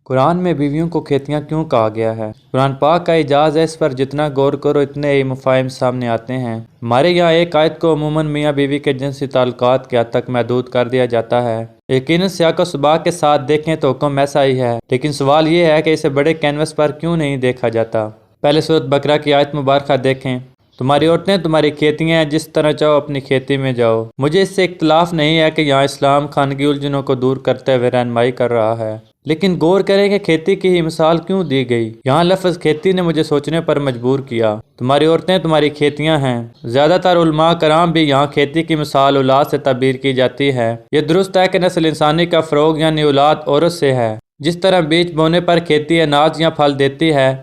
قرآن میں بیویوں کو کھیتیاں کیوں کہا گیا ہے؟ قرآن پاک کا اعجاز ہے، اس پر جتنا غور کرو اتنے ہی مفاہیم سامنے آتے ہیں۔ ہمارے یہاں ایک آیت کو عموماً میاں بیوی کے جنسی تعلقات کے حد تک محدود کر دیا جاتا ہے۔ یقیناً سیاق و سباق کے ساتھ دیکھیں تو حکم ایسا ہی ہے، لیکن سوال یہ ہے کہ اسے بڑے کینوس پر کیوں نہیں دیکھا جاتا؟ پہلے سورۃ بقرہ کی آیت مبارکہ دیکھیں۔ تمہاری عورتیں تمہاری کھیتیاں ہیں، جس طرح چاہو اپنی کھیتی میں جاؤ۔ مجھے اس سے اختلاف نہیں ہے کہ یہاں اسلام خانگی الجھنوں کو دور کرتے ہوئے رہنمائی کر رہا ہے، لیکن غور کریں کہ کھیتی کی ہی مثال کیوں دی گئی؟ یہاں لفظ کھیتی نے مجھے سوچنے پر مجبور کیا۔ تمہاری عورتیں تمہاری کھیتیاں ہیں۔ زیادہ تر علماء کرام بھی یہاں کھیتی کی مثال اولاد سے تعبیر کی جاتی ہے۔ یہ درست ہے کہ نسل انسانی کا فروغ یعنی اولاد عورت سے ہے۔ جس طرح بیج بونے پر کھیتی اناج یا پھل دیتی ہے،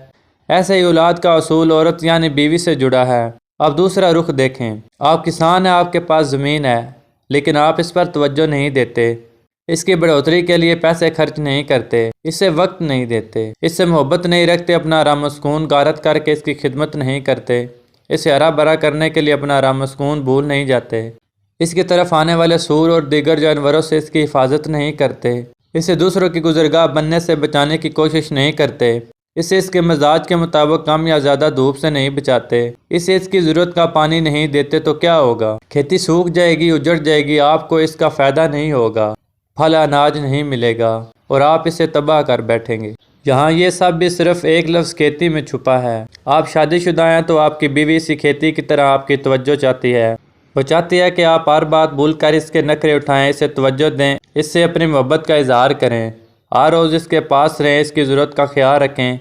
ایسے ہی اولاد کا اصول عورت یعنی بیوی سے جڑا ہے۔ اب دوسرا رخ دیکھیں۔ آپ کسان ہیں، آپ کے پاس زمین ہے، لیکن آپ اس پر توجہ نہیں دیتے، اس کی بڑھوتری کے لیے پیسے خرچ نہیں کرتے، اس سے وقت نہیں دیتے، اس سے محبت نہیں رکھتے، اپنا آرام و سکون غارت کر کے اس کی خدمت نہیں کرتے، اسے ہرا بھرا کرنے کے لیے اپنا آرام و سکون بھول نہیں جاتے، اس کی طرف آنے والے سور اور دیگر جانوروں سے اس کی حفاظت نہیں کرتے، اسے دوسروں کی گزرگاہ بننے سے بچانے کی کوشش نہیں کرتے، اسے اس کے مزاج کے مطابق کم یا زیادہ دھوپ سے نہیں بچاتے، اسے اس کی ضرورت کا پانی نہیں دیتے، تو کیا ہوگا؟ کھیتی سوکھ جائے گی، اجڑ جائے گی، آپ کو اس کا فائدہ نہیں ہوگا، پھل اناج نہیں ملے گا، اور آپ اسے تباہ کر بیٹھیں گے۔ یہاں یہ سب بھی صرف ایک لفظ کھیتی میں چھپا ہے۔ آپ شادی شدہ ہیں تو آپ کی بیوی اسی کھیتی کی طرح آپ کی توجہ چاہتی ہے۔ وہ چاہتی ہے کہ آپ ہر بات بھول کر اس کے نخرے اٹھائیں، اسے توجہ دیں، اس سے اپنی محبت کا اظہار کریں، ہر روز اس کے پاس رہیں، اس کی ضرورت کا خیال رکھیں،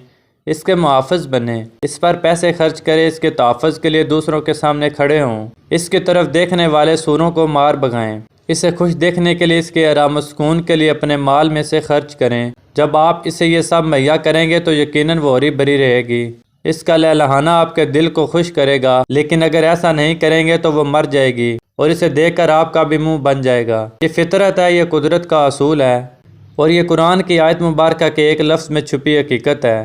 اس کے محافظ بنیں، اس پر پیسے خرچ کریں، اس کے تحفظ کے لیے دوسروں کے سامنے کھڑے ہوں، اس کی طرف دیکھنے والے سوروں کو مار بھگائیں، اسے خوش دیکھنے کے لیے، اس کے آرام و سکون کے لیے اپنے مال میں سے خرچ کریں۔ جب آپ اسے یہ سب مہیا کریں گے تو یقیناً وہ ہری بھری رہے گی، اس کا لہلہانا آپ کے دل کو خوش کرے گا، لیکن اگر ایسا نہیں کریں گے تو وہ مر جائے گی اور اسے دیکھ کر آپ کا بھی منہ بن جائے گا۔ یہ فطرت ہے، یہ قدرت کا اصول ہے، اور یہ قرآن کی آیت مبارکہ کے ایک لفظ میں چھپی حقیقت ہے۔